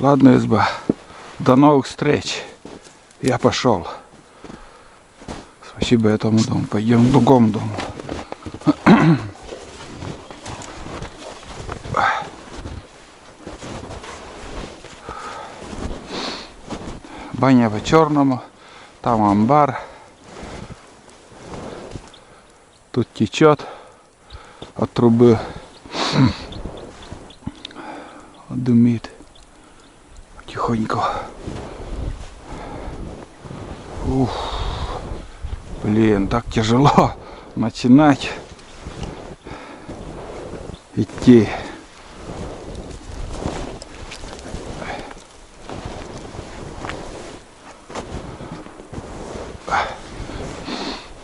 Ладно, изба. До новых встреч. Я пошел. Спасибо этому дому. Пойдем к другому дому. Баня по-черному. Там амбар. Тут течет от трубы. Дымит потихоньку. Ух, блин, так тяжело начинать идти.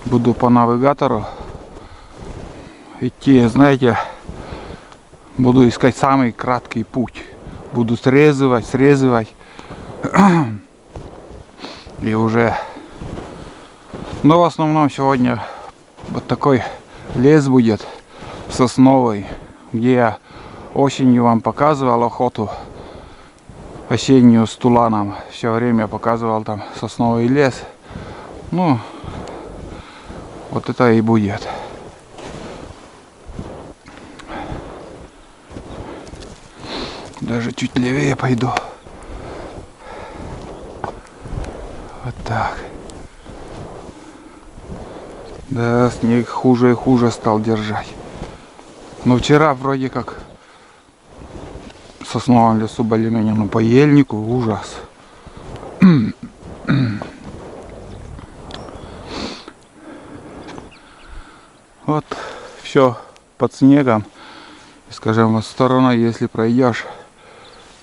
Буду по навигатору идти, знаете, буду искать самый краткий путь. Буду срезывать. И уже... Но в основном сегодня вот такой лес будет сосновый, где я осенью вам показывал охоту осеннюю с туланом. Все время показывал там сосновый лес. Ну, вот это и будет. Даже чуть левее пойду. Вот так. Да, снег хуже и хуже стал держать. Но вчера вроде как в сосновом лесу более-менее, но по ельнику ужас. Вот все под снегом. Скажем, вот стороной, если пройдешь,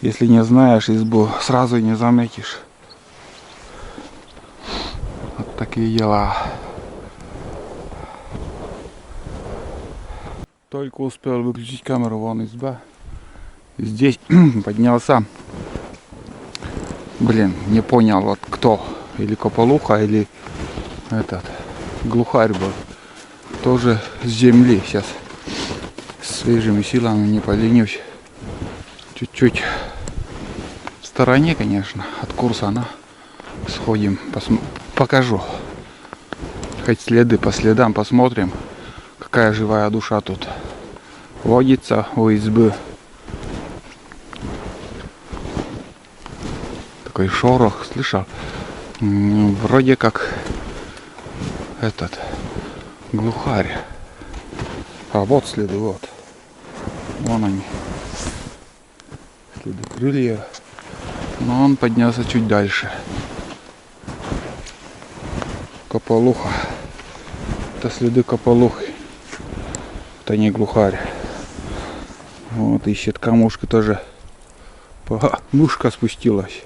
если не знаешь избу, сразу не заметишь. Вот такие дела. Только успел выключить камеру, вон изба. Здесь поднялся. Блин, не понял, вот кто. Или Кополуха, или этот глухарь был. Тоже с земли. Сейчас свежими силами не поленюсь. Чуть-чуть в стороне, конечно, от курса, но сходим, покажу. Хоть следы по следам посмотрим, какая живая душа тут водится у избы. Такой шорох, слышал? Вроде как этот глухарь. А вот следы, вот. Вон они. Следы крыльев. Но он поднялся чуть дальше. Кополуха. Это следы кополухи. Это не глухарь. Вот ищет камушки тоже. Мушка спустилась.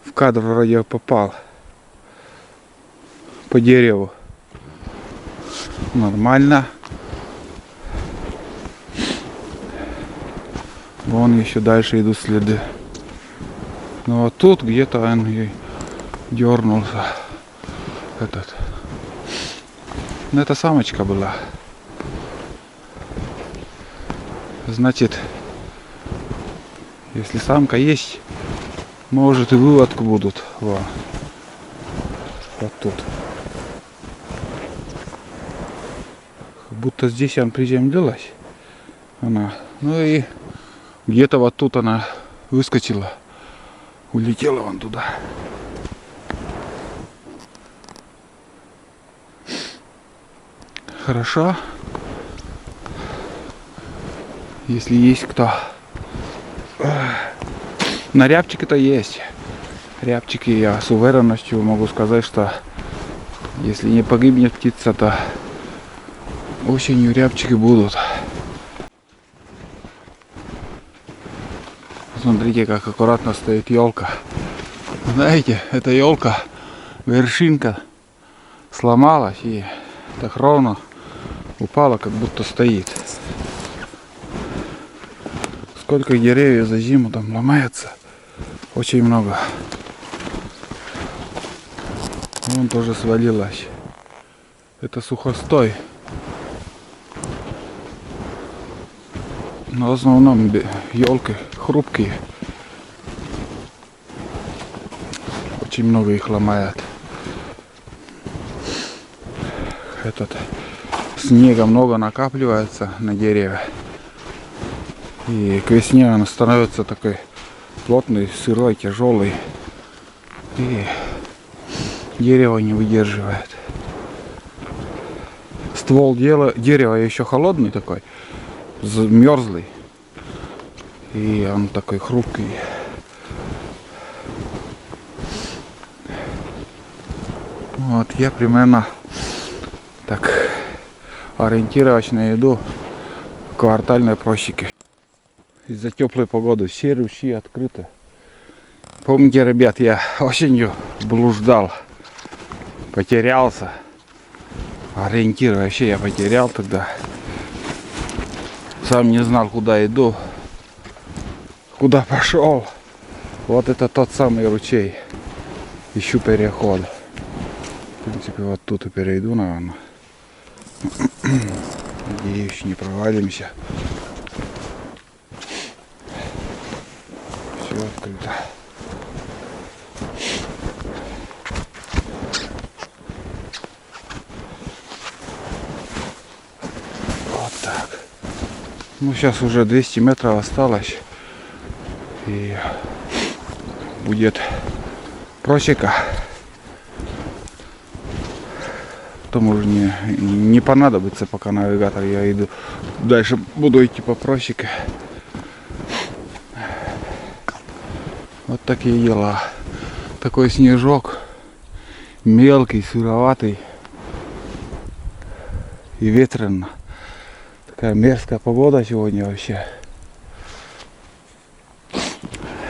В кадр вроде попал. По дереву. Нормально. Вон еще дальше идут следы. Но вот тут где-то он и дернулся. Этот. Ну, это самочка была. Значит, если самка есть, может и выводку будут. Вот тут. Как будто здесь она приземлилась. Она. Ну и где-то вот тут она выскочила. Улетела вон туда. Хорошо. Если есть кто. На рябчике-то есть. Рябчики я с уверенностью могу сказать, что если не погибнет птица, то осенью рябчики будут. Смотрите, как аккуратно стоит елка. Знаете, эта елка, вершинка сломалась и так ровно упала, как будто стоит. Сколько деревьев за зиму там ломается. Очень много. Вон тоже свалилась. Это сухостой. Но в основном елки хрупкие. Очень много их ломают. Снега много накапливается на дереве. И к весне он становится такой плотный, сырой, тяжелый. И дерево не выдерживает. Ствол дерева еще холодный такой, мерзлый. И он такой хрупкий. Вот я примерно так ориентировочно иду в квартальной просеке. Из-за теплой погоды все ручьи открыты. Помните, ребят, я осенью блуждал, потерялся. Ориентир вообще я потерял тогда. Сам не знал, куда иду, куда пошел. Вот это тот самый ручей. Ищу переход. В принципе, вот тут и перейду, наверное. Надеюсь, не провалимся. Все открыто. Вот так. Ну, сейчас уже 200 метров осталось. И будет просека. Потом уже не понадобится пока навигатор. Я иду дальше, буду идти по просеке. Вот такие дела. Такой снежок. Мелкий, сыроватый. И ветрено. Такая мерзкая погода сегодня вообще.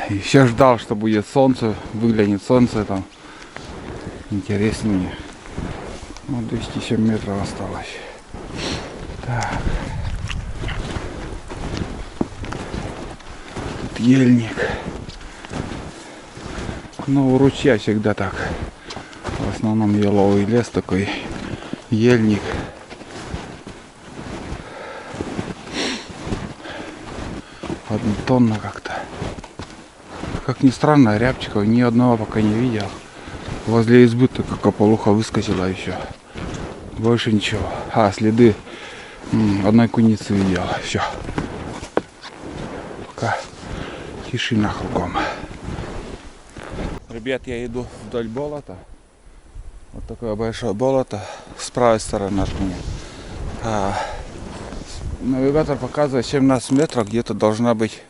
И все ждал, что будет солнце. Выглянет солнце там. Интереснее. Вот 207 метров осталось. Так. Тут ельник. Ну, у ручья всегда так. В основном еловый лес такой. Ельник. Однотонно как-то. Как ни странно, рябчиков ни одного пока не видел. Возле избы только кополуха выскочила еще. Больше ничего. А, следы одной куницы видел. Все. Пока тишина кругом. Ребят, я иду вдоль болота. Вот такое большое болото. С правой стороны от меня. Навигатор показывает 17 метров. Где-то должна быть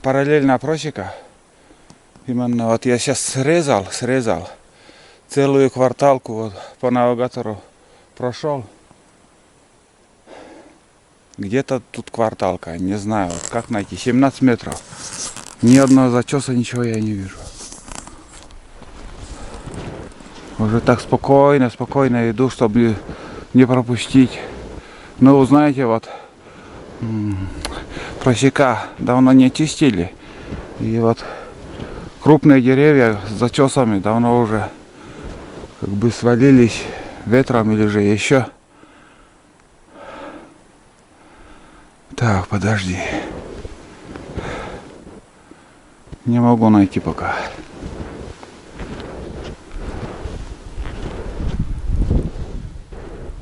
параллельная просека. Именно вот я сейчас срезал целую кварталку, вот по навигатору прошел. Где-то тут кварталка, не знаю, вот как найти. 17 метров. Ни одного зачеса, ничего я не вижу. Уже так спокойно иду, чтобы не пропустить. Но вы знаете, вот просека давно не чистили. И вот крупные деревья с зачесами давно уже как бы свалились ветром или же еще. Так, подожди. Не могу найти пока.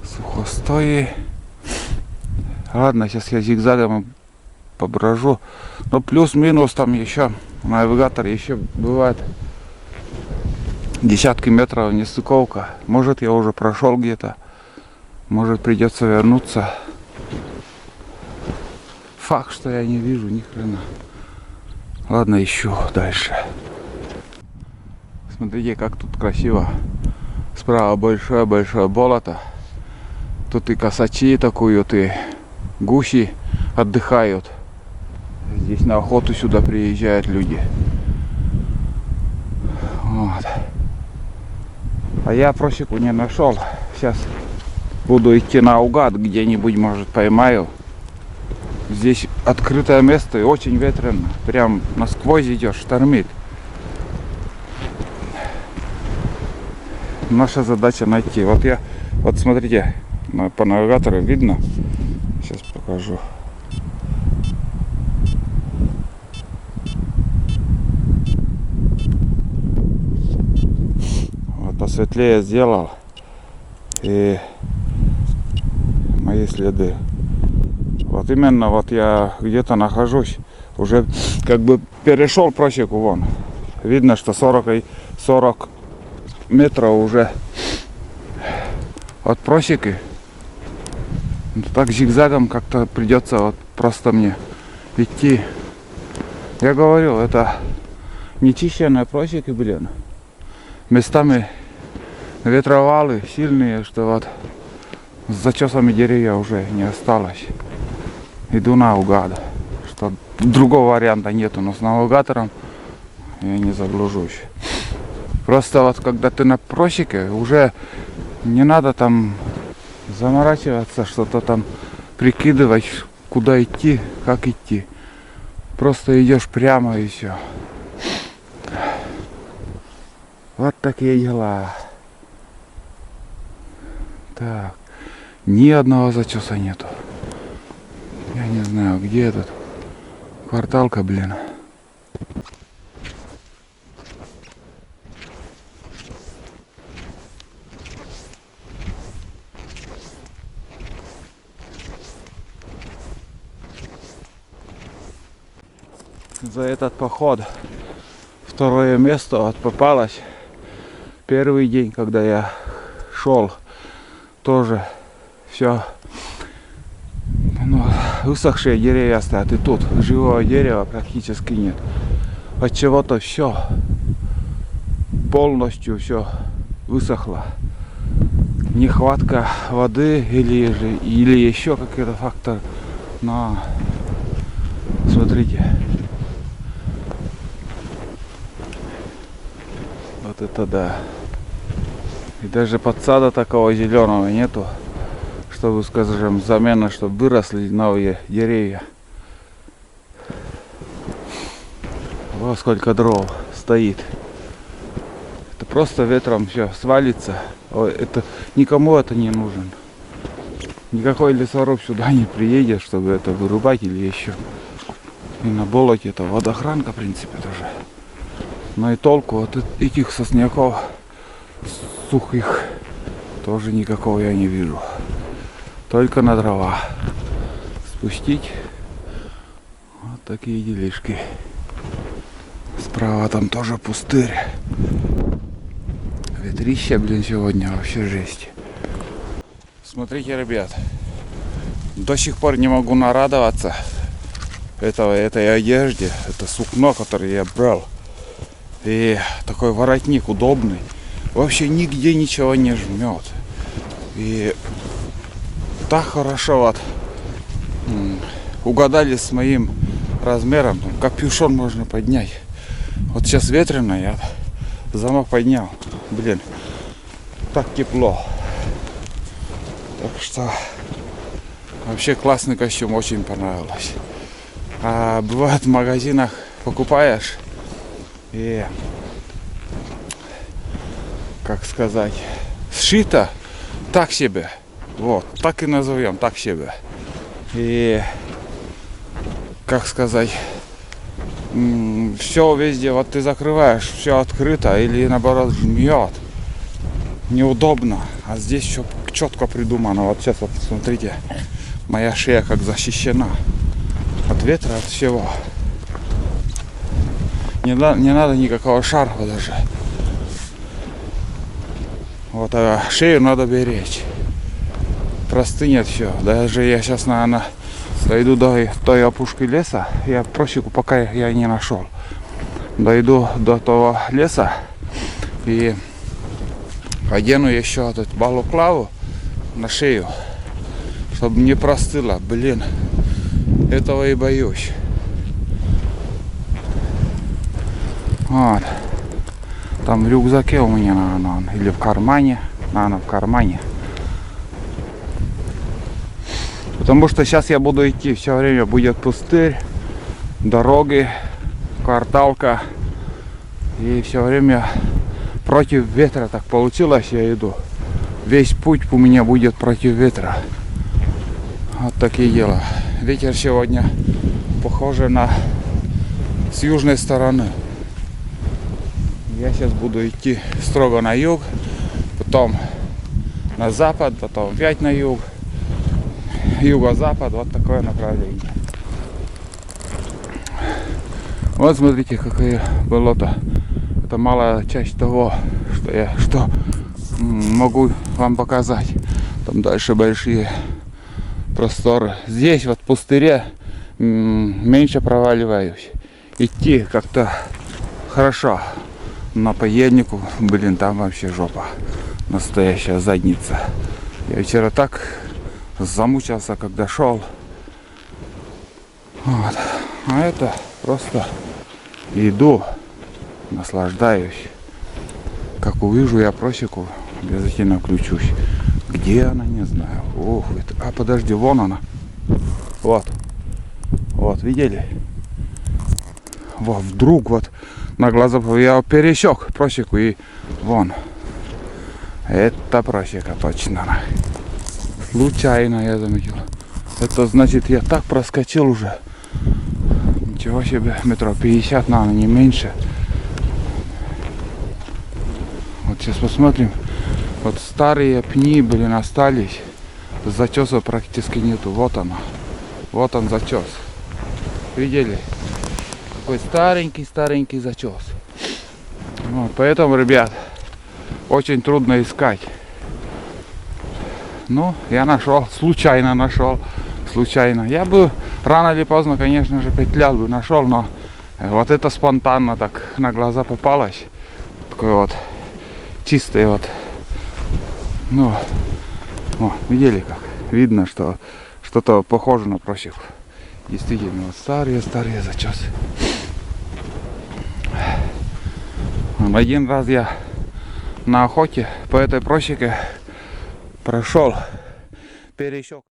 Сухостои. Ладно, сейчас я зигзагом поброжу. Но плюс-минус там еще навигатор еще бывает десятки метров нестыковка. Может, я уже прошел где-то. Может, придется вернуться. Факт, что я не вижу ни хрена. Ладно, ищу дальше. Смотрите, как тут красиво. Справа большое болото. Тут и косачи такуют, и гуси отдыхают. Здесь на охоту сюда приезжают люди. Вот. А я просеку не нашел. Сейчас буду идти наугад, где-нибудь, может, поймаю. Здесь открытое место и очень ветрено. Прям насквозь идешь, штормит. Наша задача найти. Вот смотрите, по навигатору видно. Сейчас покажу. светлее сделал. И мои следы. Вот именно вот я где-то нахожусь. Уже как бы перешел просеку вон. Видно, что 40 метров уже от просеки. Так зигзагом как-то придется вот просто мне идти. Я говорил, это нечищенные просеки, блин. Местами ветровалы сильные, что вот с зачесами деревья уже не осталось. Иду наугад, что другого варианта нету, но с навигатором я не заблужусь. Просто вот когда ты на просеке, уже не надо там заморачиваться, что-то там прикидывать, куда идти, как идти. Просто идешь прямо и все. Вот такие дела. Так, ни одного зачеса нету. Я не знаю, где этот кварталка, блин. За этот поход второе место вот попалось. Первый день, когда я шел, тоже все, ну, высохшие деревья стоят. И тут живого дерева практически нет. От чего-то все полностью все высохло. Нехватка воды или еще какой-то фактор. Но смотрите. Вот это да. И даже подсада такого зеленого нету, чтобы, скажем, замена, чтобы выросли новые деревья. Вот сколько дров стоит. Это просто ветром все свалится. Это никому это не нужен. Никакой лесоруб сюда не приедет, чтобы это вырубать или еще. И на болоте это водохранка, в принципе, тоже. Но и толку от этих сосняков сухих тоже никакого я не вижу. Только на дрова спустить. Вот такие делишки. Справа там тоже пустырь. Ветрище, блин, сегодня вообще жесть. Смотрите, ребят. До сих пор не могу нарадоваться этой одежде. Это сукно, которое я брал. И такой воротник удобный. Вообще нигде ничего не жмет. И так хорошо вот угадали с моим размером. Капюшон можно поднять. Вот сейчас ветрено, я замок поднял. Блин, так тепло. Так что вообще классный костюм, очень понравилось. А бывает в магазинах покупаешь и, как сказать, сшито так себе. Вот, так и назовем, так себе. И, как сказать, все везде, вот ты закрываешь, все открыто или наоборот жмет. Неудобно. А здесь все четко придумано. Вот сейчас вот смотрите, моя шея как защищена от ветра, от всего. Не надо никакого шарфа даже. Вот, а шею надо беречь. Простынет все. Даже я сейчас, наверное, дойду до той опушки леса. Я просеку пока я не нашел. Дойду до того леса и одену еще эту балаклаву на шею, чтобы не простыло. Блин, этого и боюсь. Вот. Там в рюкзаке у меня, наверное, или в кармане. Наверное, в кармане. Потому что сейчас я буду идти, все время будет пустырь, дороги, кварталка. И все время против ветра так получилось, я иду. Весь путь у меня будет против ветра. Вот такие дела. Ветер сегодня похоже на с южной стороны. Я сейчас буду идти строго на юг. потом на запад, потом опять на юг, юго-запад, вот такое направление. Вот смотрите, какое болото. Это малая часть того, что могу вам показать. Там дальше большие просторы. Здесь вот в пустыре меньше проваливаюсь. Идти как-то хорошо. На поеднику, блин, там вообще жопа. Настоящая задница. Я вчера так замучился, когда шел. Вот. А это просто иду, наслаждаюсь. Как увижу я просеку, обязательно включусь. Где она, не знаю. Ох, это... А подожди, вон она. Вот. Вот, видели? Вот, вдруг вот на глаза я пересек просеку и вон. Это просека точно. Случайно я заметил. Это значит, я так проскочил уже. Ничего себе, метров 50, наверное, не меньше. Вот сейчас посмотрим. Вот старые пни, блин, остались. Зачеса практически нету. Вот она. Вот он зачес. Видели? Такой старенький зачес. Вот, поэтому, ребят, очень трудно искать. Ну, я нашел, случайно нашел. Случайно. Я бы рано или поздно, конечно же, петлял бы, нашел, но вот это спонтанно так на глаза попалось. Такой вот чистый вот. Ну, о, видели как? Видно, что что-то похоже на просеку. Действительно, вот старые зачесы. Один раз я на охоте по этой просеке прошел, пересек.